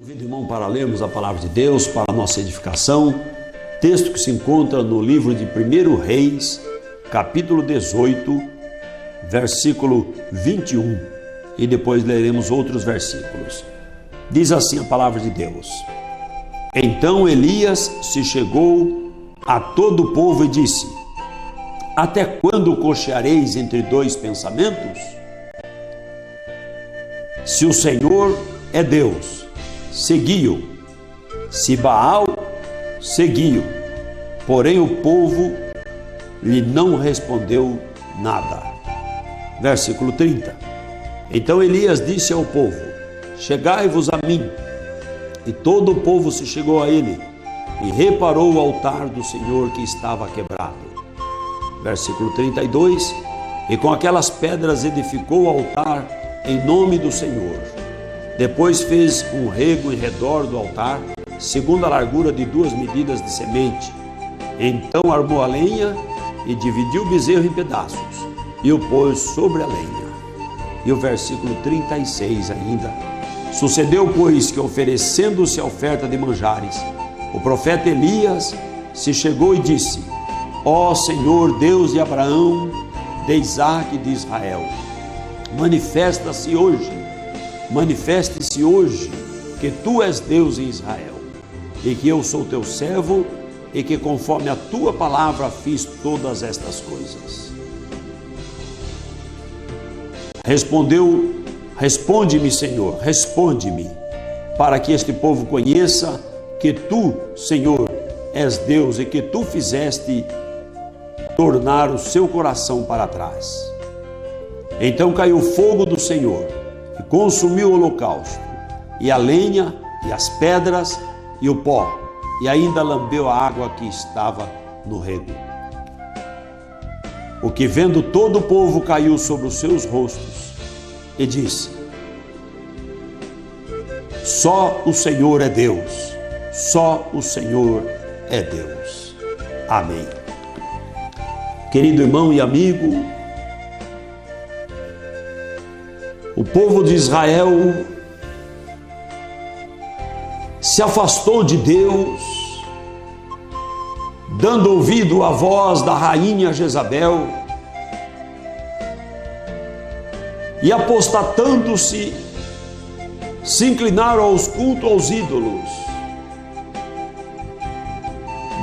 Convido o irmão para lermos a palavra de Deus para a nossa edificação, texto que se encontra no livro de 1 Reis, capítulo 18, versículo 21, e depois leremos outros versículos. Diz assim a palavra de Deus: Então Elias se chegou a todo o povo e disse: Até quando cocheareis entre dois pensamentos? Se o Senhor é Deus, segui-o; se Baal, segui-o. Porém o povo lhe não respondeu nada. Versículo 30. Então Elias disse ao povo: Chegai-vos a mim. E todo o povo se chegou a ele, e reparou o altar do Senhor que estava quebrado. Versículo 32. E com aquelas pedras edificou o altar em nome do Senhor. Depois fez um rego em redor do altar, segundo a largura de 2 medidas de semente. Então armou a lenha e dividiu o bezerro em pedaços, e o pôs sobre a lenha. E o versículo 36 ainda. Sucedeu, pois, que oferecendo-se a oferta de manjares, o profeta Elias se chegou e disse: Ó Senhor, Deus de Abraão, de Isaque e de Israel, manifeste-se hoje que tu és Deus em Israel, e que eu sou teu servo, e que conforme a tua palavra fiz todas estas coisas. Responde-me, Senhor, responde-me, para que este povo conheça que tu, Senhor, és Deus, e que tu fizeste tornar o seu coração para trás. Então caiu o fogo do Senhor e consumiu o holocausto, e a lenha, e as pedras, e o pó, e ainda lambeu a água que estava no rego. O que vendo todo o povo caiu sobre os seus rostos, e disse: Só o Senhor é Deus, só o Senhor é Deus. Amém. Querido irmão e amigo, o povo de Israel se afastou de Deus, dando ouvido à voz da rainha Jezabel, e apostatando-se, se inclinaram aos cultos aos ídolos.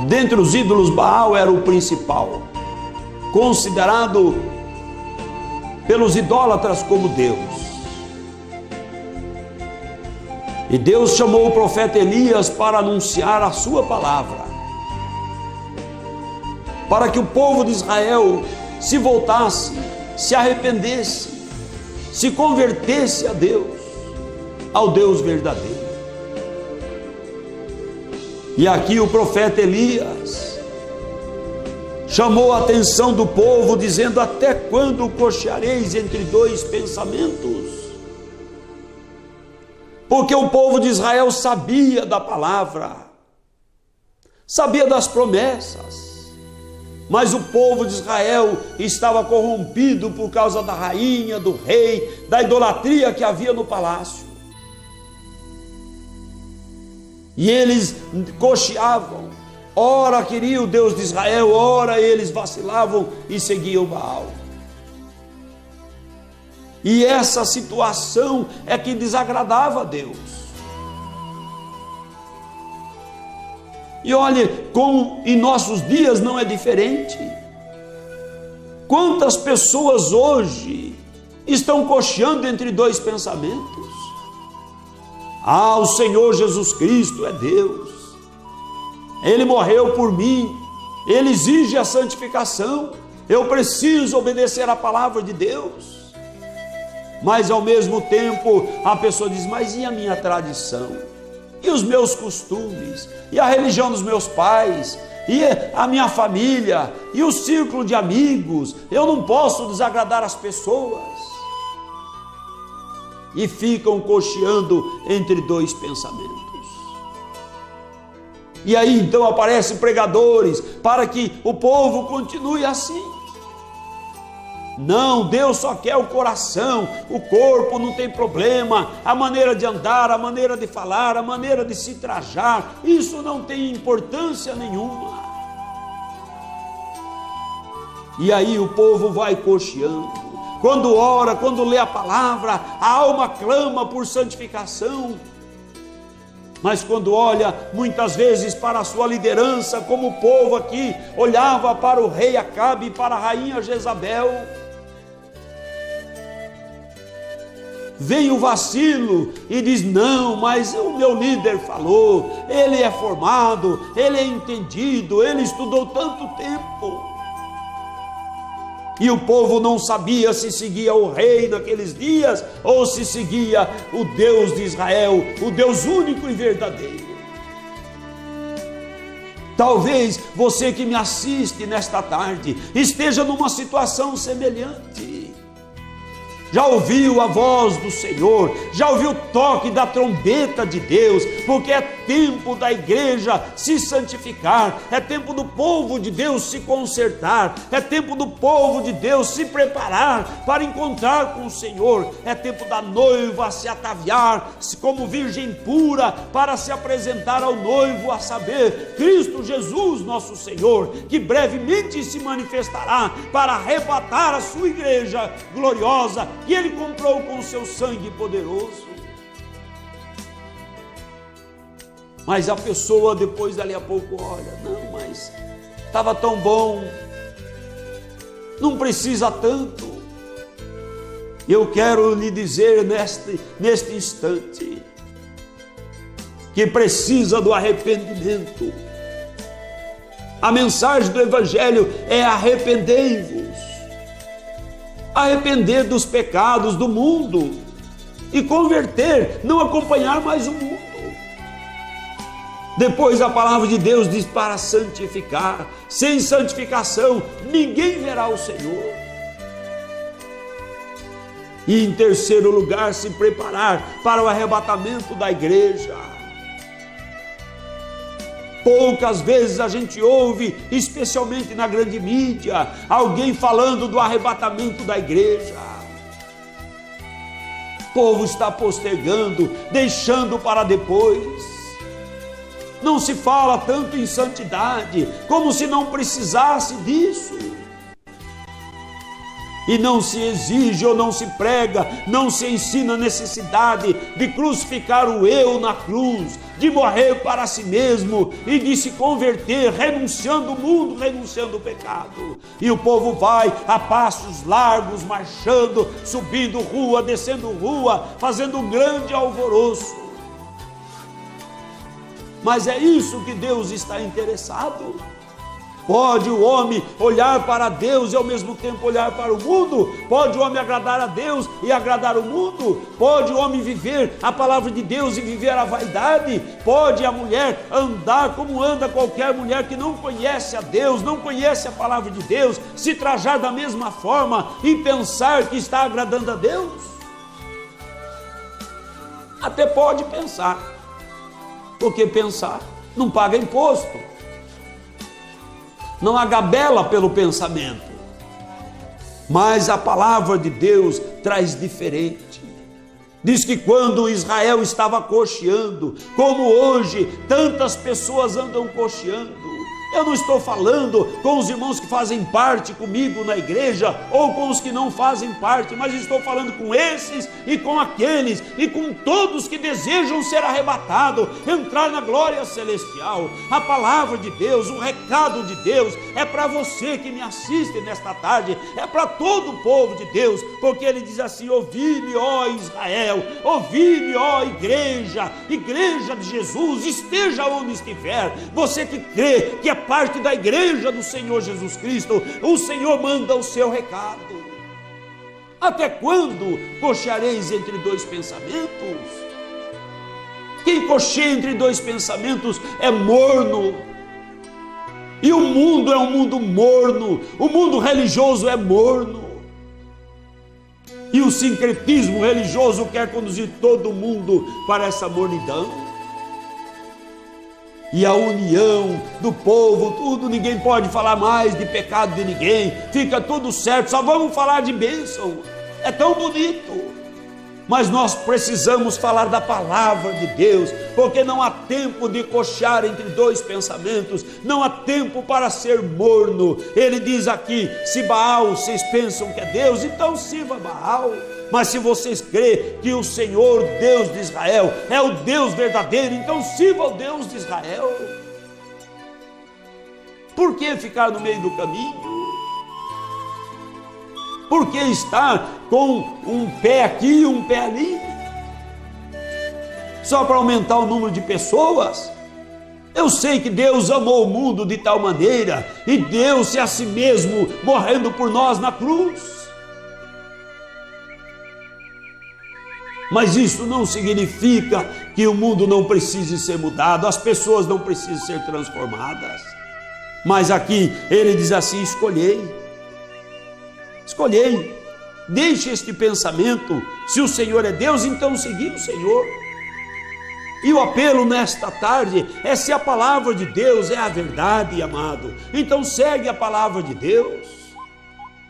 Dentre os ídolos, Baal era o principal, considerado pelos idólatras como Deus. E Deus chamou o profeta Elias para anunciar a sua palavra, para que o povo de Israel se voltasse, se arrependesse, se convertesse a Deus, ao Deus verdadeiro. E aqui o profeta Elias chamou a atenção do povo, dizendo: Até quando cocheareis entre dois pensamentos? Porque o povo de Israel sabia da palavra, sabia das promessas, mas o povo de Israel estava corrompido por causa da rainha, do rei, da idolatria que havia no palácio. E eles cocheavam, ora queriam o Deus de Israel, ora eles vacilavam e seguiam Baal. E essa situação é que desagradava a Deus. E olhe, como em nossos dias não é diferente. Quantas pessoas hoje estão cocheando entre dois pensamentos? Ah, o Senhor Jesus Cristo é Deus, Ele morreu por mim, Ele exige a santificação, eu preciso obedecer à palavra de Deus. Mas ao mesmo tempo a pessoa diz: mas e a minha tradição? E os meus costumes? E a religião dos meus pais? E a minha família? E o círculo de amigos? Eu não posso desagradar as pessoas. E ficam cocheando entre dois pensamentos. E aí então aparecem pregadores para que o povo continue assim. Não, Deus só quer o coração, o corpo não tem problema, a maneira de andar, a maneira de falar, a maneira de se trajar, isso não tem importância nenhuma. E aí o povo vai cocheando, quando ora, quando lê a palavra, a alma clama por santificação, mas quando olha muitas vezes para a sua liderança, como o povo aqui olhava para o rei Acabe e para a rainha Jezabel, vem o vacilo e diz: não, mas o meu líder falou, ele é formado, ele é entendido, ele estudou tanto tempo. E o povo não sabia se seguia o rei naqueles dias ou se seguia o Deus de Israel, o Deus único e verdadeiro. Talvez você que me assiste nesta tarde esteja numa situação semelhante. Já ouviu a voz do Senhor, já ouviu o toque da trombeta de Deus, porque é tempo da igreja se santificar, é tempo do povo de Deus se consertar, é tempo do povo de Deus se preparar para encontrar com o Senhor, é tempo da noiva se ataviar como virgem pura para se apresentar ao noivo, a saber, Cristo Jesus nosso Senhor, que brevemente se manifestará para arrebatar a sua igreja gloriosa, que ele comprou com o seu sangue poderoso. Mas a pessoa depois dali a pouco olha: não, mas estava tão bom, não precisa tanto. Eu quero lhe dizer neste instante que precisa do arrependimento. A mensagem do Evangelho é: arrependei-vos. Arrepender dos pecados do mundo e converter, não acompanhar mais o mundo. Depois a palavra de Deus diz para santificar. Sem santificação ninguém verá o Senhor. E em terceiro lugar, se preparar para o arrebatamento da igreja. Poucas vezes a gente ouve, especialmente na grande mídia, alguém falando do arrebatamento da igreja. O povo está postergando, deixando para depois. Não se fala tanto em santidade, como se não precisasse disso. E não se exige ou não se prega, não se ensina a necessidade de crucificar o eu na cruz, de morrer para si mesmo e de se converter, renunciando o mundo, renunciando o pecado. E o povo vai a passos largos, marchando, subindo rua, descendo rua, fazendo um grande alvoroço. Mas é isso que Deus está interessado? Pode o homem olhar para Deus e ao mesmo tempo olhar para o mundo? Pode o homem agradar a Deus e agradar o mundo? Pode o homem viver a palavra de Deus e viver a vaidade? Pode a mulher andar como anda qualquer mulher que não conhece a Deus, não conhece a palavra de Deus, se trajar da mesma forma e pensar que está agradando a Deus? Até pode pensar, porque pensar não paga imposto. Não agabela pelo pensamento, mas a palavra de Deus traz diferente. Diz que quando Israel estava cocheando, como hoje tantas pessoas andam cocheando, eu não estou falando com os irmãos que fazem parte comigo na igreja ou com os que não fazem parte, mas estou falando com esses e com aqueles e com todos que desejam ser arrebatados, entrar na glória celestial. A palavra de Deus, o recado de Deus é para você que me assiste nesta tarde, é para todo o povo de Deus, porque ele diz assim: ouvi-me, ó Israel, ouvi-me, ó igreja de Jesus, esteja onde estiver, você que crê que é parte da igreja do Senhor Jesus Cristo, o Senhor manda o seu recado. Até quando cocheareis entre dois pensamentos? Quem cocheia entre dois pensamentos é morno. E o mundo é um mundo morno, o mundo religioso é morno. E o sincretismo religioso quer conduzir todo mundo para essa mornidão. e a união do povo, tudo, ninguém pode falar mais de pecado de ninguém, fica tudo certo, só vamos falar de bênção, é tão bonito. Mas nós precisamos falar da palavra de Deus, porque não há tempo de cochear entre dois pensamentos, não há tempo para ser morno. Ele diz aqui: se Baal vocês pensam que é Deus, então sirva Baal. Mas se vocês crêem que o Senhor Deus de Israel é o Deus verdadeiro, então sirva o Deus de Israel. Por que ficar no meio do caminho? Por que estar com um pé aqui e um pé ali? Só para aumentar o número de pessoas? Eu sei que Deus amou o mundo de tal maneira e deu-se a si mesmo morrendo por nós na cruz. Mas isso não significa que o mundo não precise ser mudado, as pessoas não precisam ser transformadas. Mas aqui ele diz assim: escolhei, deixe este pensamento, se o Senhor é Deus, então segui o Senhor. E o apelo nesta tarde é: se a palavra de Deus é a verdade, amado, então segue a palavra de Deus.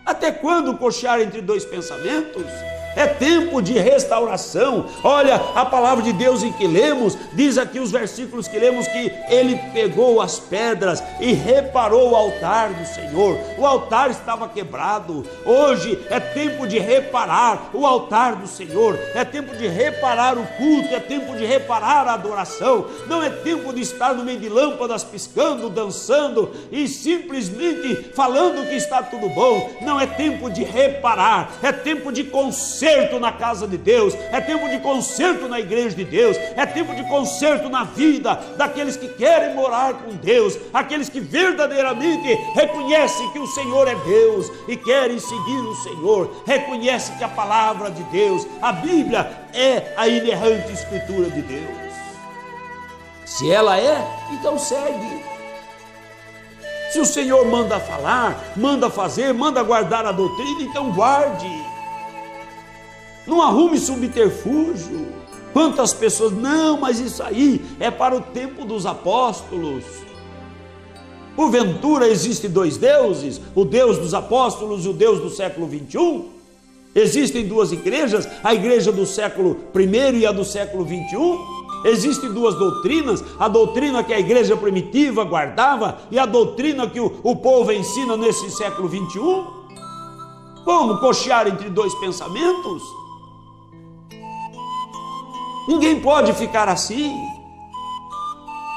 Até quando cochear entre dois pensamentos? É tempo de restauração. Olha, a palavra de Deus em que lemos, diz aqui os versículos que lemos, que ele pegou as pedras e reparou o altar do Senhor. O altar estava quebrado. Hoje é tempo de reparar o altar do Senhor, é tempo de reparar o culto, é tempo de reparar a adoração. Não é tempo de estar no meio de lâmpadas piscando, dançando e simplesmente falando que está tudo bom. Não é tempo de reparar, é tempo de conserto na casa de Deus, é tempo de conserto na igreja de Deus, é tempo de conserto na vida daqueles que querem morar com Deus, aqueles que verdadeiramente reconhecem que o Senhor é Deus e querem seguir o Senhor, reconhecem que a palavra de Deus, a Bíblia, é a inerrante escritura de Deus. Se ela é, então segue. Se o Senhor manda falar, manda fazer, manda guardar a doutrina, então guarde. Não arrume subterfúgio. Quantas pessoas, não, mas isso aí é para o tempo dos apóstolos. Porventura existem dois deuses, o Deus dos apóstolos e o Deus do século 21? Existem duas igrejas, a igreja do século I e a do século 21? Existem duas doutrinas, a doutrina que a igreja primitiva guardava e a doutrina que o povo ensina nesse século 21? Como cochear entre dois pensamentos? Ninguém pode ficar assim.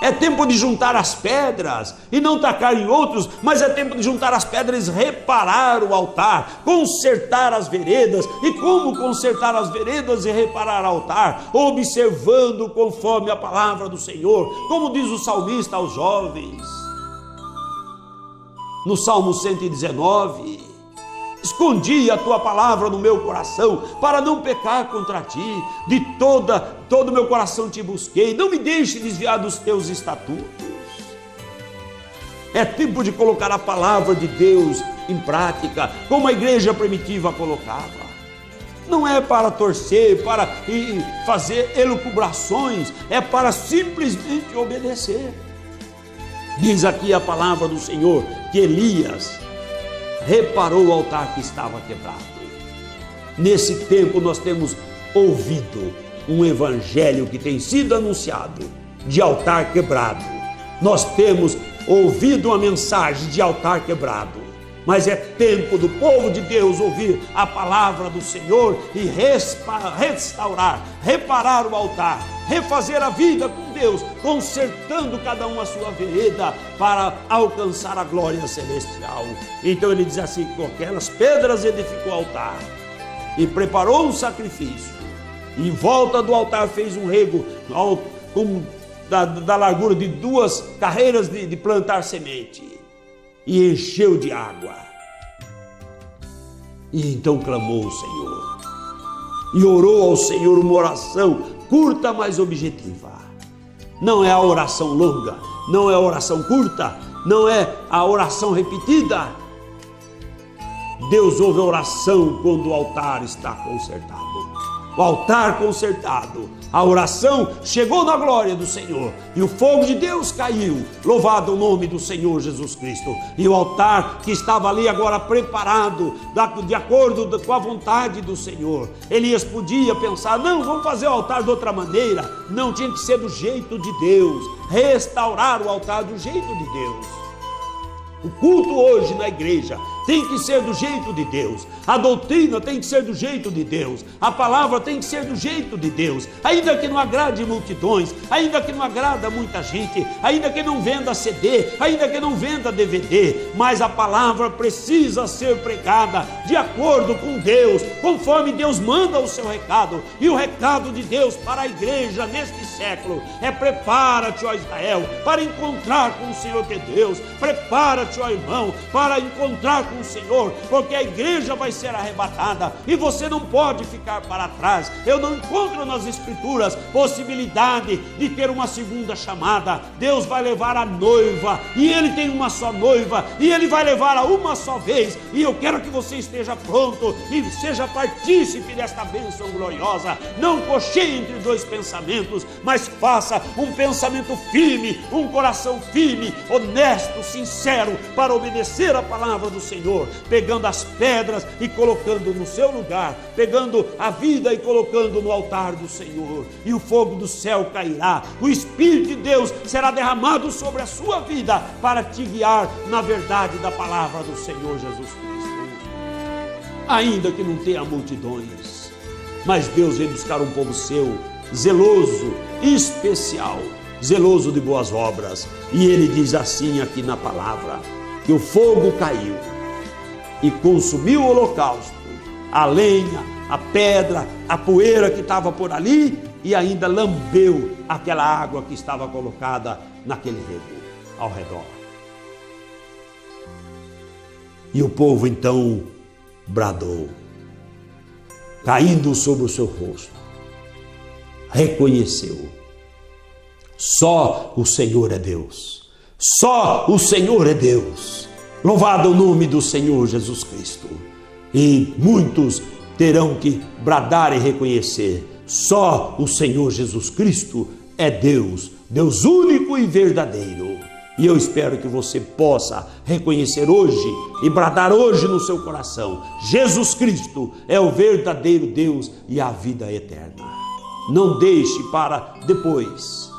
É tempo de juntar as pedras e não tacar em outros, mas é tempo de juntar as pedras e reparar o altar, consertar as veredas. E como consertar as veredas e reparar o altar? Observando conforme a palavra do Senhor, como diz o salmista aos jovens no Salmo 119: escondi a tua palavra no meu coração para não pecar contra ti, de todo o meu coração te busquei, não me deixe desviar dos teus estatutos. É tempo de colocar a palavra de Deus em prática, como a igreja primitiva colocava. Não é para torcer, para fazer elucubrações, é para simplesmente obedecer. Diz aqui a palavra do Senhor que Elias reparou o altar que estava quebrado. Nesse tempo nós temos ouvido um evangelho que tem sido anunciado de altar quebrado. Nós temos ouvido uma mensagem de altar quebrado, mas é tempo do povo de Deus ouvir a palavra do Senhor e restaurar, reparar o altar, refazer a vida com Deus, consertando cada um a sua vereda para alcançar a glória celestial. Então ele diz assim: com aquelas pedras edificou o altar e preparou um sacrifício, e em volta do altar fez um rego da largura de 2 carreiras de plantar semente, e encheu de água. E então clamou o Senhor e orou ao Senhor uma oração curta, mas objetiva. Não é a oração longa, não é a oração curta, não é a oração repetida. Deus ouve a oração quando o altar está consertado. o altar consertado, a oração chegou na glória do Senhor e o fogo de Deus caiu, louvado o nome do Senhor Jesus Cristo. E o altar que estava ali agora preparado, de acordo com a vontade do Senhor. Elias podia pensar, não, vamos fazer o altar de outra maneira. Não, tinha que ser do jeito de Deus, restaurar o altar do jeito de Deus. O culto hoje na igreja tem que ser do jeito de Deus, a doutrina tem que ser do jeito de Deus, a palavra tem que ser do jeito de Deus, ainda que não agrade multidões, ainda que não agrada muita gente, ainda que não venda CD, ainda que não venda DVD, mas a palavra precisa ser pregada de acordo com Deus, conforme Deus manda o seu recado. E o recado de Deus para a igreja neste século é: prepara-te, ó Israel, para encontrar com o Senhor teu Deus, prepara-te, ó irmão, para encontrar com o Senhor, porque a igreja vai ser arrebatada e você não pode ficar para trás. Eu não encontro nas Escrituras possibilidade de ter uma segunda chamada. Deus vai levar a noiva e Ele tem uma só noiva e Ele vai levar a uma só vez, e eu quero que você esteja pronto e seja partícipe desta bênção gloriosa. Não cocheie entre dois pensamentos, mas faça um pensamento firme, um coração firme, honesto, sincero, para obedecer a palavra do Senhor, pegando as pedras e colocando no seu lugar, pegando a vida e colocando no altar do Senhor, e o fogo do céu cairá, o Espírito de Deus será derramado sobre a sua vida para te guiar na verdade da palavra do Senhor Jesus Cristo. Ainda que não tenha multidões, mas Deus vem buscar um povo seu, zeloso, especial, zeloso de boas obras. E Ele diz assim aqui na palavra, que o fogo caiu e consumiu o holocausto, a lenha, a pedra, a poeira que estava por ali, e ainda lambeu aquela água que estava colocada naquele rego ao redor. E o povo então bradou, caindo sobre o seu rosto, reconheceu: só o Senhor é Deus, só o Senhor é Deus. Louvado o nome do Senhor Jesus Cristo. E muitos terão que bradar e reconhecer: só o Senhor Jesus Cristo é Deus, Deus único e verdadeiro. E eu espero que você possa reconhecer hoje e bradar hoje no seu coração: Jesus Cristo é o verdadeiro Deus e a vida eterna. Não deixe para depois,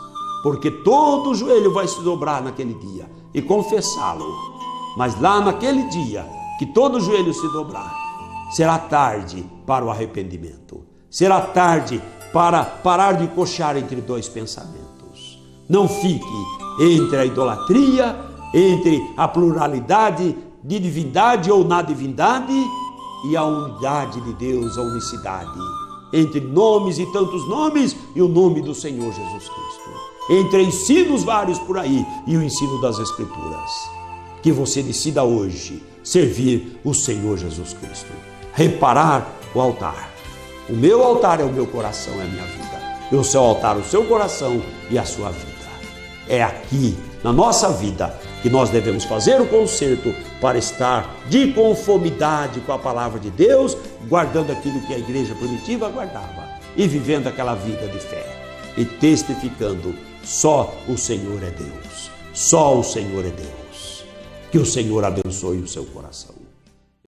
porque todo joelho vai se dobrar naquele dia e confessá-lo. Mas lá naquele dia que todo joelho se dobrar, será tarde para o arrependimento, será tarde para parar de cochear entre dois pensamentos. Não fique entre a idolatria, entre a pluralidade de divindade ou na divindade e a unidade de Deus, a unicidade, entre nomes e tantos nomes e o nome do Senhor Jesus Cristo, entre ensinos vários por aí e o ensino das Escrituras. Que você decida hoje servir o Senhor Jesus Cristo, reparar o altar. O meu altar é o meu coração, é a minha vida, e o seu altar, o seu coração e a sua vida. É aqui, na nossa vida, que nós devemos fazer o conserto para estar de conformidade com a palavra de Deus, guardando aquilo que a igreja primitiva guardava e vivendo aquela vida de fé e testificando: só o Senhor é Deus, só o Senhor é Deus. Que o Senhor abençoe o seu coração.